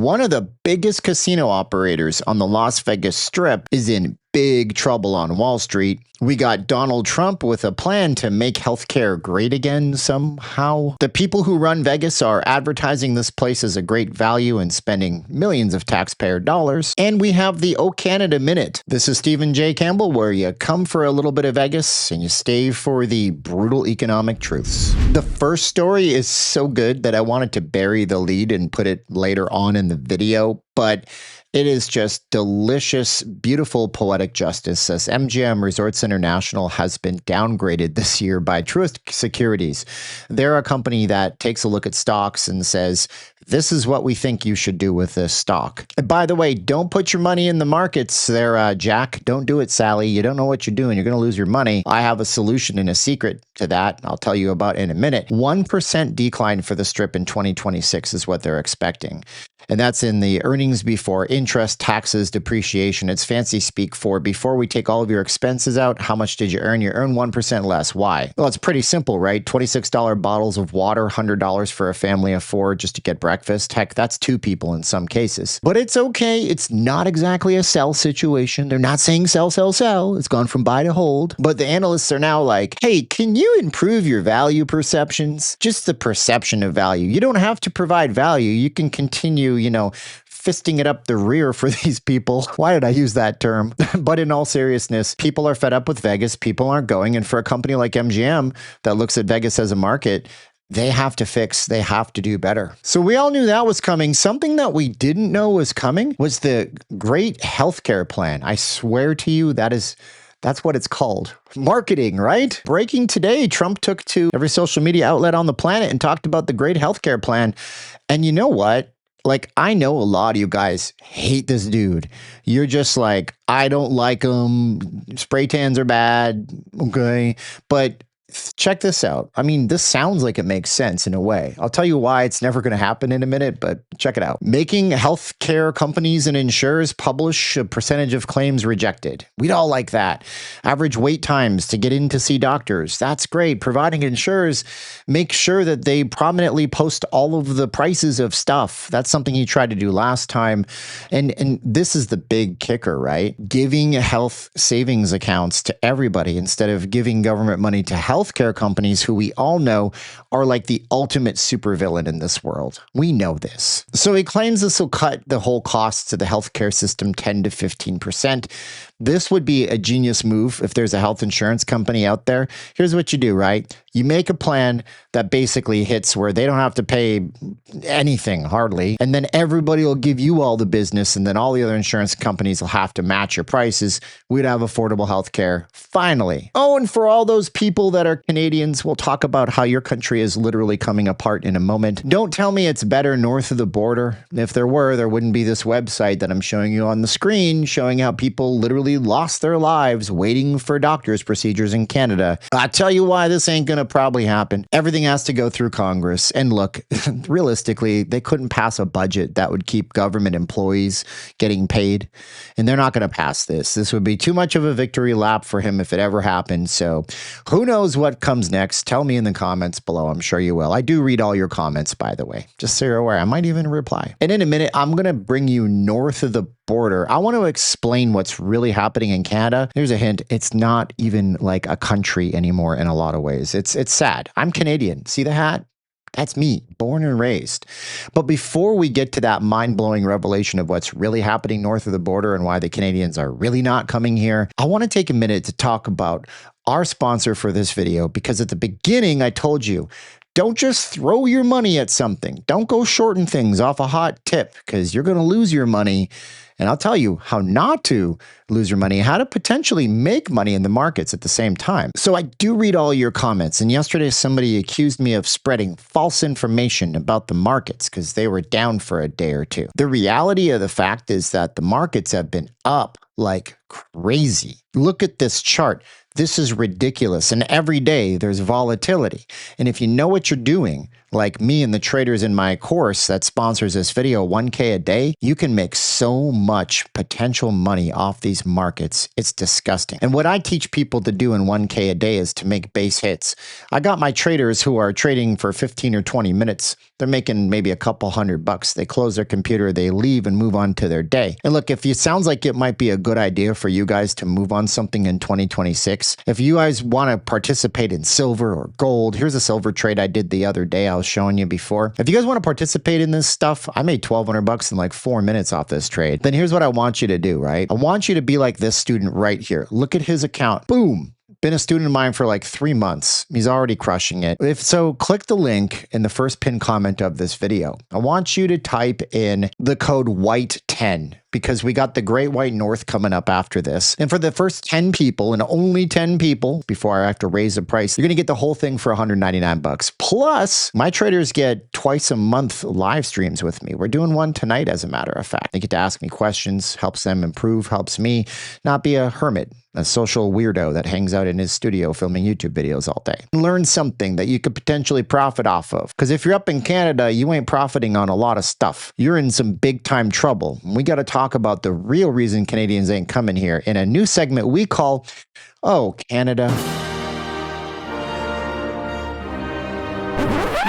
One of the biggest casino operators on the Las Vegas Strip is in big trouble on Wall Street. We got Donald Trump with a plan to make healthcare great again somehow. The people who run Vegas are advertising this place as a great value and spending millions of taxpayer dollars. And we have the O Canada Minute. This is Stephen J. Campbell, where you come for a little bit of Vegas and you stay for the brutal economic truths. The first story is so good that I wanted to bury the lead and put it later on in the video, but it is just delicious, beautiful, poetic justice as MGM Resorts International has been downgraded this year by Truist Securities. They're a company that takes a look at stocks and says, this is what we think you should do with this stock. And by the way, don't put your money in the markets there, Jack. Don't do it, Sally. You don't know what you're doing. You're going to lose your money. I have a solution and a secret to that I'll tell you about in a minute. 1% decline for the Strip in 2026 is what they're expecting. And that's in the earnings before interest, taxes, depreciation. It's fancy speak for before we take all of your expenses out, how much did you earn? You earn 1% less. Why? Well, it's pretty simple, right? $26 bottles of water, $100 for a family of four just to get breakfast. Heck, that's two people in some cases. But it's okay. It's not exactly a sell situation. They're not saying sell, sell, sell. It's gone from buy to hold. But the analysts are now like, hey, can you improve your value perceptions? Just the perception of value. You don't have to provide value. You can continue fisting it up the rear for these people. Why did I use that term? But in all seriousness, people are fed up with Vegas. People aren't going. And for a company like MGM that looks at Vegas as a market, they have to fix, they have to do better. So we all knew that was coming. Something that we didn't know was coming was the great healthcare plan. I swear to you, that's what it's called. Marketing, right? Breaking today, Trump took to every social media outlet on the planet and talked about the great healthcare plan. And you know what? Like, I know a lot of you guys hate this dude. You're just like, I don't like him. Spray tans are bad. Okay. But check this out. I mean, this sounds like it makes sense in a way. I'll tell you why it's never going to happen in a minute, but check it out. Making healthcare companies and insurers publish a percentage of claims rejected. We'd all like that. Average wait times to get in to see doctors. That's great. Providing insurers make sure that they prominently post all of the prices of stuff. That's something he tried to do last time. And this is the big kicker, right? Giving health savings accounts to everybody instead of giving government money to healthcare companies who we all know are like the ultimate supervillain in this world. We know this. So he claims this will cut the whole costs to the healthcare system 10 to 15%. This would be a genius move if there's a health insurance company out there. Here's what you do, right? You make a plan that basically hits where they don't have to pay anything, hardly, and then everybody will give you all the business, and then all the other insurance companies will have to match your prices. We'd have affordable health care, finally. Oh, and for all those people that are Canadians, we'll talk about how your country is literally coming apart in a moment. Don't tell me it's better north of the border. If there were, there wouldn't be this website that I'm showing you on the screen, showing how people literally lost their lives waiting for doctor's procedures in Canada. I tell you why this ain't gonna probably happen. Everything has to go through Congress. And look, realistically, they couldn't pass a budget that would keep government employees getting paid. And they're not gonna pass this. This would be too much of a victory lap for him if it ever happened. So who knows what comes next? Tell me in the comments below. I'm sure you will. I do read all your comments, by the way. Just so you're aware, I might even reply. And in a minute, I'm gonna bring you north of the border. I want to explain what's really happening in Canada. Here's a hint. It's not even like a country anymore in a lot of ways. It's sad. I'm Canadian. See the hat? That's me, born and raised. But before we get to that mind-blowing revelation of what's really happening north of the border and why the Canadians are really not coming here, I want to take a minute to talk about our sponsor for this video, because at the beginning I told you, don't just throw your money at something. Don't go shorting things off a hot tip, because you're going to lose your money. And I'll tell you how not to lose your money, how to potentially make money in the markets at the same time. So I do read all your comments. And yesterday, somebody accused me of spreading false information about the markets because they were down for a day or two. The reality of the fact is that the markets have been up like crazy. Look at this chart. This is ridiculous. And every day there's volatility. And if you know what you're doing, like me and the traders in my course that sponsors this video, 1K a day, you can make so much potential money off these markets. It's disgusting. And what I teach people to do in 1K a day is to make base hits. I got my traders who are trading for 15 or 20 minutes. They're making maybe a couple $100. They close their computer, they leave and move on to their day. And look, if it sounds like it might be a good idea for you guys to move on something in 2026, if you guys want to participate in silver or gold, here's a silver trade I did the other day I was showing you before. If you guys want to participate in this stuff, I made $1,200 in like 4 minutes off this trade. Then here's what I want you to do, right? I want you to be like this student right here. Look at his account. Boom. Been a student of mine for like 3 months. He's already crushing it. If so, click the link in the first pinned comment of this video. I want you to type in the code WHITE10 because we got the Great White North coming up after this. And for the first 10 people, and only 10 people, before I have to raise the price, you're going to get the whole thing for $199. Plus, my traders get twice a month live streams with me. We're doing one tonight, as a matter of fact. They get to ask me questions, helps them improve, helps me not be a hermit, a social weirdo that hangs out in his studio filming YouTube videos all day. Learn something that you could potentially profit off of. Because if you're up in Canada, you ain't profiting on a lot of stuff. You're in some big time trouble. We got to talk about the real reason Canadians ain't coming here in a new segment we call, Oh, Canada.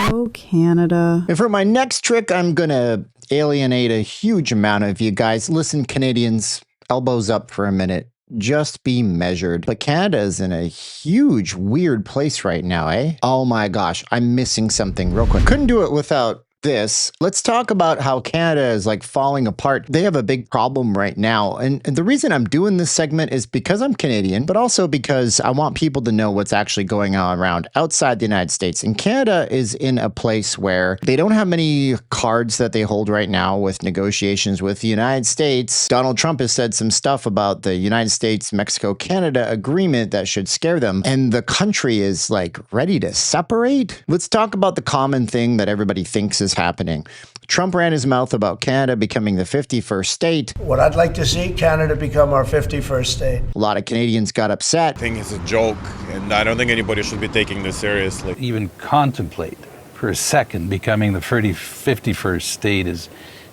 Oh, Canada. And for my next trick, I'm going to alienate a huge amount of you guys. Listen, Canadians, elbows up for a minute. Just be measured. But Canada is in a huge, weird place right now, eh? Oh my gosh, I'm missing something real quick. Couldn't do it without this. Let's talk about how Canada is like falling apart. They have a big problem right now. And the reason I'm doing this segment is because I'm Canadian, but also because I want people to know what's actually going on around outside the United States. And Canada is in a place where they don't have many cards that they hold right now with negotiations with the United States. Donald Trump has said some stuff about the United States, Mexico, Canada agreement that should scare them. And the country is like ready to separate. Let's talk about the common thing that everybody thinks is happening. Trump ran his mouth about Canada becoming the 51st state. What I'd like to see, Canada become our 51st state. A lot of Canadians got upset. I think it's a joke, and I don't think anybody should be taking this seriously. Even contemplate for a second becoming the 51st state is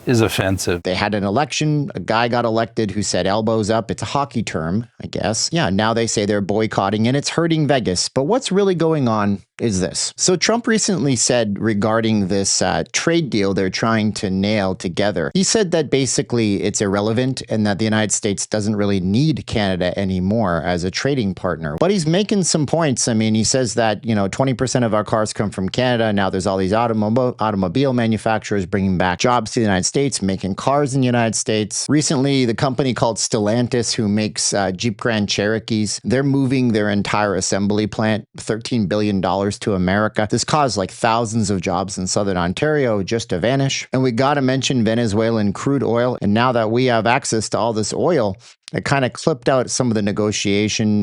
offensive. They had an election. A guy got elected who said elbows up. It's a hockey term, I guess. Yeah, now they say they're boycotting and it's hurting Vegas. But what's really going on is this. So Trump recently said regarding this trade deal they're trying to nail together, he said that basically it's irrelevant and that the United States doesn't really need Canada anymore as a trading partner. But he's making some points. I mean, he says that, 20% of our cars come from Canada. Now there's all these automobile manufacturers bringing back jobs to the United States, making cars in the United States. Recently, the company called Stellantis, who makes Jeep Grand Cherokees, they're moving their entire assembly plant, $13 billion to America. This caused like thousands of jobs in Southern Ontario just to vanish. And we got to mention Venezuelan crude oil. And now that we have access to all this oil, it kind of clipped out some of the negotiation,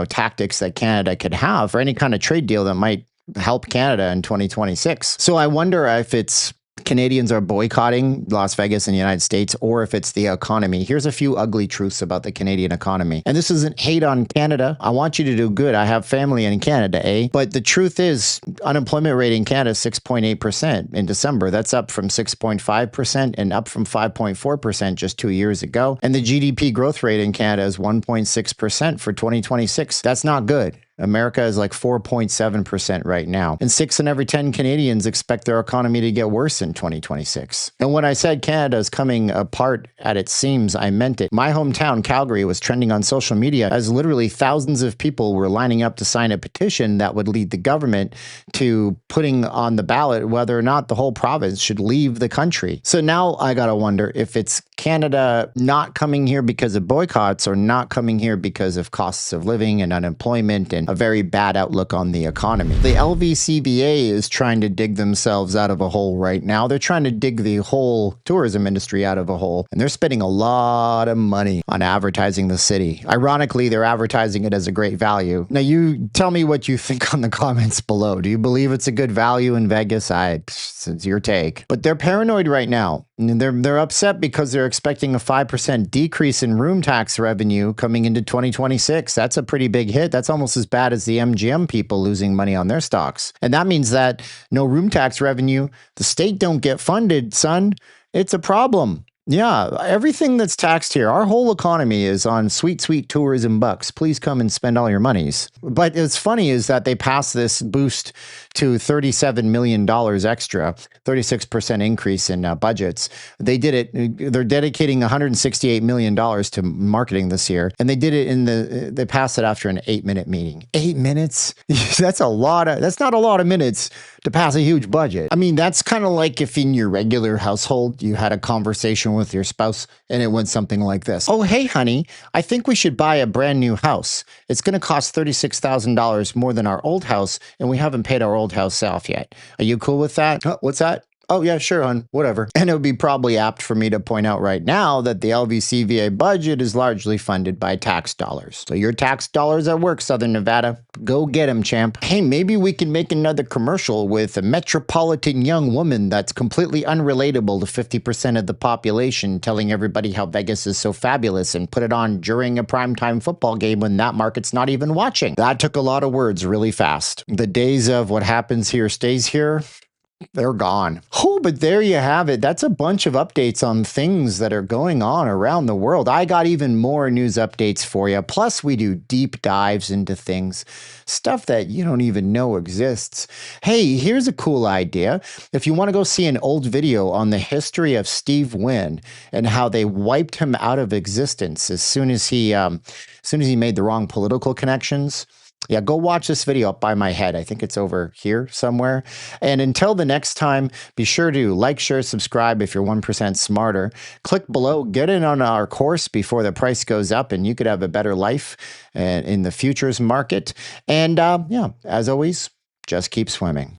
tactics that Canada could have for any kind of trade deal that might help Canada in 2026. So I wonder if it's Canadians are boycotting Las Vegas and the United States, or if it's the economy. Here's a few ugly truths about the Canadian economy. And this isn't hate on Canada. I want you to do good. I have family in Canada, eh? But the truth is, unemployment rate in Canada is 6.8% in December. That's up from 6.5% and up from 5.4% just 2 years ago. And the GDP growth rate in Canada is 1.6% for 2026. That's not good. America is like 4.7% right now. And 6 in every 10 Canadians expect their economy to get worse in 2026. And when I said Canada is coming apart at its seams, I meant it. My hometown, Calgary, was trending on social media as literally thousands of people were lining up to sign a petition that would lead the government to putting on the ballot whether or not the whole province should leave the country. So now I gotta wonder if it's Canada not coming here because of boycotts or not coming here because of costs of living and unemployment and a very bad outlook on the economy. The LVCVA is trying to dig themselves out of a hole right now. They're trying to dig the whole tourism industry out of a hole, and they're spending a lot of money on advertising the city. Ironically, they're advertising it as a great value. Now, you tell me what you think on the comments below. Do you believe it's a good value in Vegas? It's your take. But they're paranoid right now. They're upset because they're expecting a 5% decrease in room tax revenue coming into 2026. That's a pretty big hit. That's almost as bad as the MGM people losing money on their stocks. And that means that no room tax revenue, the state don't get funded, son. It's a problem. Yeah, everything that's taxed here, our whole economy is on sweet, sweet tourism bucks. Please come and spend all your monies. But what's funny is that they passed this boost to $37 million extra, 36% increase in budgets. They did it. They're dedicating $168 million to marketing this year. And they did it they passed it after an 8-minute meeting. 8 minutes? That's not a lot of minutes to pass a huge budget. I mean, that's kind of like if in your regular household, you had a conversation with your spouse and it went something like this. Oh, hey, honey, I think we should buy a brand new house. It's going to cost $36,000 more than our old house, and we haven't paid our old house off yet. Are you cool with that? What's that? Oh, yeah, sure, hon. Whatever. And it would be probably apt for me to point out right now that the LVCVA budget is largely funded by tax dollars. So your tax dollars at work, Southern Nevada. Go get them, champ. Hey, maybe we can make another commercial with a metropolitan young woman that's completely unrelatable to 50% of the population, telling everybody how Vegas is so fabulous, and put it on during a primetime football game when that market's not even watching. That took a lot of words really fast. The days of what happens here stays here, they're gone. Oh, but there you have it. That's a bunch of updates on things that are going on around the world. I got even more news updates for you. Plus, we do deep dives into things, stuff that you don't even know exists. Hey, here's a cool idea. If you want to go see an old video on the history of Steve Wynn and how they wiped him out of existence as soon as he made the wrong political connections, yeah, go watch this video up by my head. I think it's over here somewhere. And until the next time, be sure to like, share, subscribe if you're 1% smarter. Click below, get in on our course before the price goes up, and you could have a better life in the futures market. And yeah, as always, just keep swimming.